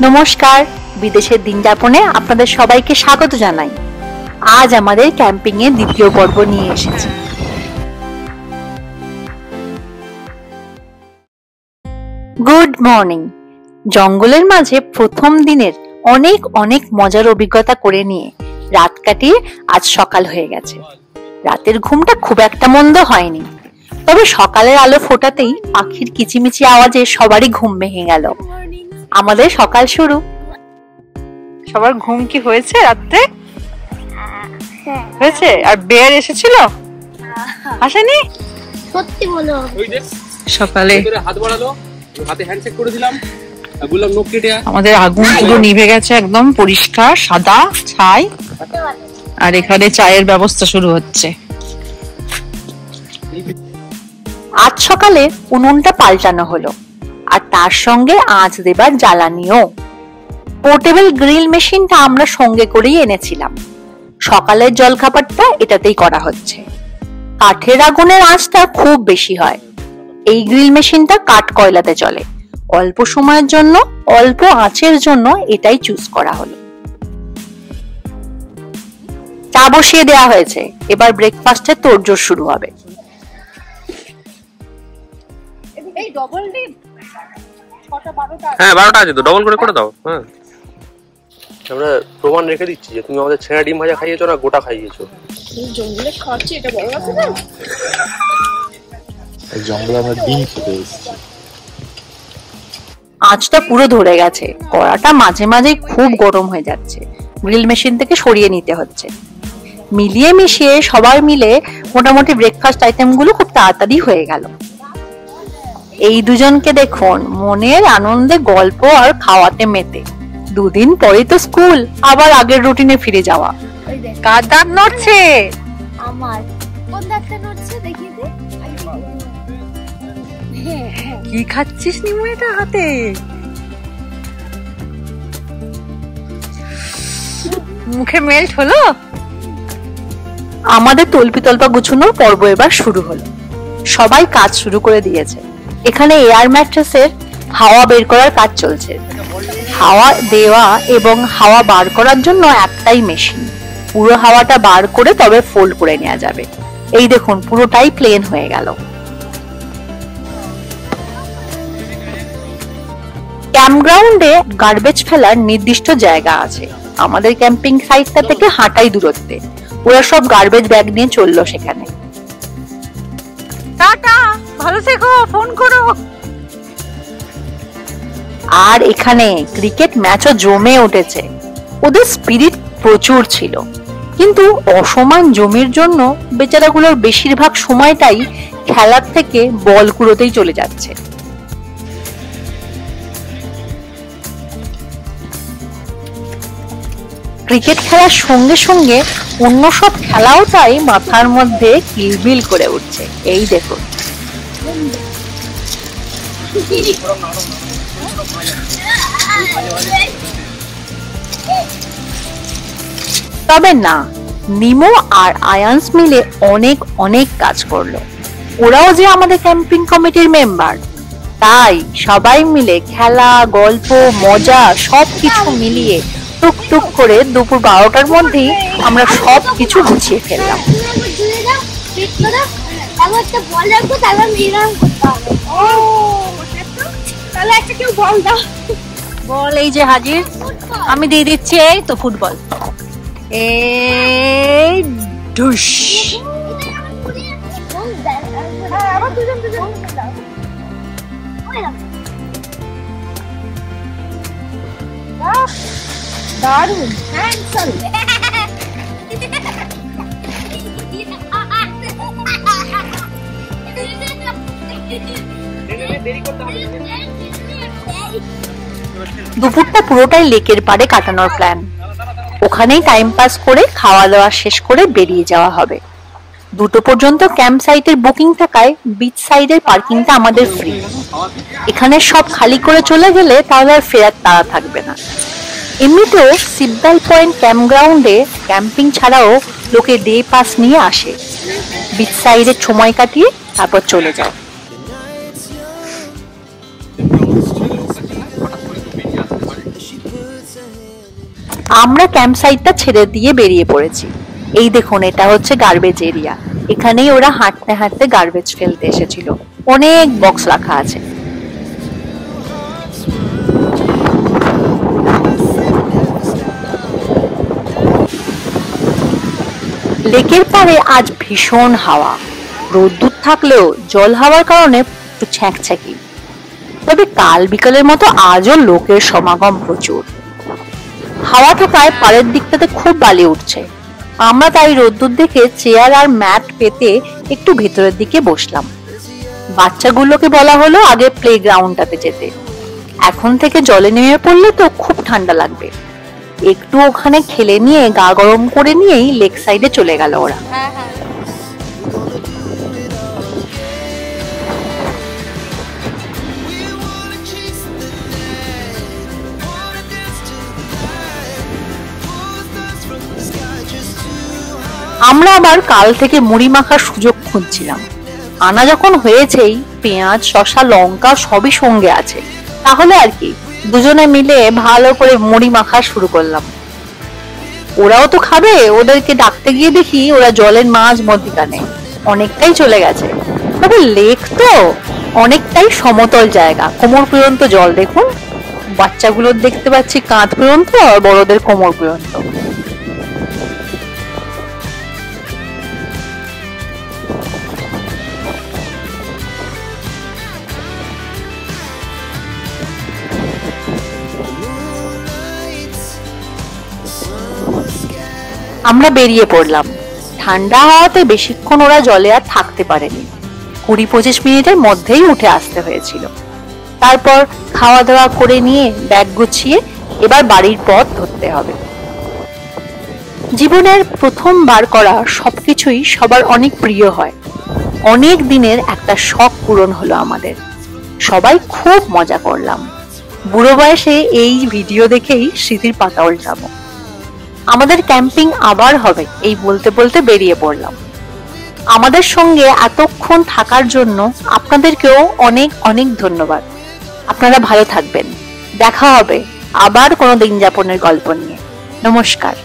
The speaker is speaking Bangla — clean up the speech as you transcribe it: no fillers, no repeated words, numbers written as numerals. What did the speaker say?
নমস্কার, বিদেশের দিন যাপনে আপনাদের সবাইকে স্বাগত জানাই। আজ আমাদের ক্যাম্পিং এর দ্বিতীয় পর্ব নিয়ে এসেছি। Good morning. জঙ্গলের মাঝে প্রথম দিনের অনেক অনেক মজার অভিজ্ঞতা করে নিয়ে রাত কাটিয়ে আজ সকাল হয়ে গেছে। রাতের ঘুমটা খুব একটা মন্দ হয়নি, তবে সকালের আলো ফোটাতেই পাখির কিচিমিচি আওয়াজে সবারই ঘুম ভেঙে গেল। আমাদের সকাল শুরু। সবার ঘুম কি হয়েছে রাতে? হয়েছে? আর বেয়ার এসেছিল? আসেনি? সত্যি বলো। সকালে হাত বাড়ালো, হাতে হ্যান্ডশেক করে দিলাম, বললাম নখ কেটে আয়। আমাদের আগুন পুরো নিভে গেছে, একদম পরিষ্কার সাদা ছাই। আর এখানে চায়ের ব্যবস্থা শুরু হচ্ছে। আজ সকালে উনুনটা পাল্টানো হলো, আর তার সঙ্গে আঁচ দেবার জ্বালানিও। পোর্টেবল গ্রিল মেশিনটা আমরা সঙ্গে করেই এনেছিলাম। সকালের জলখাবারটা এটাতেই করা হচ্ছে। কাঠের আগুনের আঁচটা খুব বেশি হয়। এই গ্রিল মেশিনটা কাঠ কয়লাতে চলে। অল্প সময়ের জন্য, অল্প আঁচের জন্য এটাই চুজ করা হলো। চা বসিয়ে দেওয়া হয়েছে, এবার ব্রেকফাস্টের তোড়জোড় শুরু হবে। হ্যাঁ 12টা আছে তো, ডবল করে দাও। হ্যাঁ, আমরা প্রমাণ রেখে দিচ্ছি যে তুমি আমাদের ছেঁড়া ডিম ভাজা খাইয়েছো না গোটা খাইয়েছো। জঙ্গলে খাচ্ছি, এটা বড় আছে না? এই জঙ্গলে আমরা ডিম খেতে এসেছি। আঁচটা পুরো ধরে গেছে, কড়াটা মাঝে মাঝে খুব গরম হয়ে যাচ্ছে। গ্রিল মেশিন থেকে সরিয়ে নিতে হচ্ছে। মিলিয়ে মিশিয়ে সবাই মিলে মোটামুটি ব্রেকফাস্ট আইটেম গুলো খুব তাড়াতাড়ি হয়ে গেল। এই দুজনকে দেখুন, মনের আনন্দে গল্প আর খাওয়াতে মেতে। দুদিন পরে তো স্কুল, আবার আগের রুটিনে ফিরে যাওয়া। কার দাঁত নড়ছে? আমার। কোন দাঁতটা নড়ছে দেখিয়ে দে। কি খাচ্ছিস নিমু এটা হাতে? মুখে মেল্ট হলো। আমাদের তল্পি তল্পা গুছানোর পর্ব এবার শুরু হলো। সবাই কাজ শুরু করে দিয়েছে। এখানে এয়ার ম্যাট্রেসের হাওয়া বের করার কাজ চলছে। হাওয়া দেওয়া এবং হাওয়া বার করার জন্য একটাই মেশিন। পুরো হাওয়াটা বার করে তবে ফোল্ড করে নেওয়া যাবে। এই দেখুন, পুরোটাই প্লেন হয়ে গেল। ক্যাম্পগ্রাউন্ডে গার্বেজ ফেলার নির্দিষ্ট জায়গা আছে। আমাদের ক্যাম্পিং সাইটটা থেকে হাঁটাই দূরত্বে। ওরা সব গার্বেজ ব্যাগ নিয়ে চললো সেখানে। টাটা, ভালো থেকো, ফোন করো। আর এখানে ক্রিকেট ম্যাচও জমে উঠেছে। ওদের স্পিরিট প্রচুর ছিল, কিন্তু অসমান জমির জন্য বেচারাগুলোর বেশিরভাগ সময়টাই খেলার থেকে বল কুড়োতেই চলে যাচ্ছে। ক্রিকেট খেলার সঙ্গে সঙ্গে অন্য সব খেলাও তাই মাথার মধ্যে কিলবিল করে উঠছে। এই দেখুন, তবে না, নিমো আর আয়ান্স মিলে অনেক অনেক কাজ করলো। ওরাও যে আমাদের ক্যাম্পিং কমিটির মেম্বার, তাই সবাই মিলে খেলা, গল্প, মজা সবকিছু মিলিয়ে টুকটুক করে দুপুর 12টার মধ্যেই আমরা সবকিছু গুছিয়ে ফেললাম। বল এই যে হাজির, আমি দিয়ে দিচ্ছি। এই তো ফুটবল। এই ঢুস। দারুণ হ্যান্ডসাম। দুপুরটা পুরোটাই লেকের পাড়ে কাটানোর প্ল্যান। ওখানেই টাইম পাস করে খাওয়া দাওয়া শেষ করে বেরিয়ে যাওয়া হবে। 2টো পর্যন্ত ক্যাম্প সাইটের বুকিং থাকায় বিচ সাইডের পার্কিংটা আমাদের ফ্রি। এখানে সব খালি করে চলে গেলে তাহলে আর ফেরার তাড়া থাকবে না। এমনিতেও সিবদাল পয়েন্ট ক্যাম্পগ্রাউন্ডে ক্যাম্পিং ছাড়াও লোকে ডে পাস নিয়ে আসে। বিচ সাইডে সময় কাটিয়ে তারপর চলে যায়। আমরা ক্যাম্প সাইটটা ছেড়ে দিয়ে বেরিয়ে পড়েছি। এই দেখুন, এটা হচ্ছে গার্বেজ এরিয়া। এখানেই ওরা হাঁটতে হাঁটতে গার্বেজ ফেলতে এসেছিল। অনেক বক্স রাখা আছে। লেকের পাড়ে আজ ভীষণ হাওয়া। রোদ্দুর থাকলেও জল হাওয়ার কারণে একটু ছ্যাঁকছ্যাঁকি। তবে কাল বিকালের মতো আজও লোকের সমাগম প্রচুর। হাওয়া থাকায় পাড়ের দিকটাতে খুব বালি উঠছে। আমরা তাই রোদ্দুর দেখে চেয়ার আর ম্যাট পেতে একটু ভেতরের দিকে বসলাম। বাচ্চাগুলোকে বলা হলো আগে প্লেগ্রাউন্ডটাতে যেতে। এখন থেকে জলে নেমে পড়লে তো খুব ঠান্ডা লাগবে। একটু ওখানে খেলে নিয়ে গা গরম করে নিয়েই লেক সাইডে চলে গেল ওরা। আমরা আবার কাল থেকে মুড়ি মাখার সুযোগ খুঁজছিলাম। আনা যখন হয়েছেই, পেঁয়াজ, শসা, লঙ্কা সবই সঙ্গে আছে, তাহলে আর কি দুজনে মিলে ভালো করে মুড়ি মাখা শুরু করলাম। ওরাও তো খাবে, ওদেরকে ডাকতে গিয়ে দেখি ওরা জলের মাঝ মধ্যিখানে অনেকটাই চলে গেছে। তবে লেক তো অনেকটাই সমতল জায়গা, কোমর পর্যন্ত জল। দেখুন, বাচ্চাগুলোর দেখতে পাচ্ছি কাঁধ পর্যন্ত, আর বড়দের কোমর পর্যন্ত। আমরা বেরিয়ে পড়লাম। ঠান্ডা হওয়াতে বেশিক্ষণ ওরা জলে আর থাকতে পারেনি। 20-25 মিনিটের মধ্যেই উঠে আসতে হয়েছিল। তারপর খাওয়া দাওয়া করে নিয়ে ব্যাগ গুছিয়ে এবার বাড়ির পথ ধরতে হবে। জীবনের প্রথমবার করা সবকিছুই সবার অনেক প্রিয় হয়। অনেক দিনের একটা শখ পূরণ হলো আমাদের। সবাই খুব মজা করলাম। বুড়ো বয়সে এই ভিডিও দেখেই স্মৃতির পাতা উল্টাবো। আমাদের ক্যাম্পিং আবার হবে এই বলতে বলতে বেরিয়ে পড়লাম। আমাদের সঙ্গে এতক্ষণ থাকার জন্য আপনাদেরকেও অনেক অনেক ধন্যবাদ। আপনারা ভালো থাকবেন। দেখা হবে আবার কোনো দিন যাপনের গল্প নিয়ে। নমস্কার।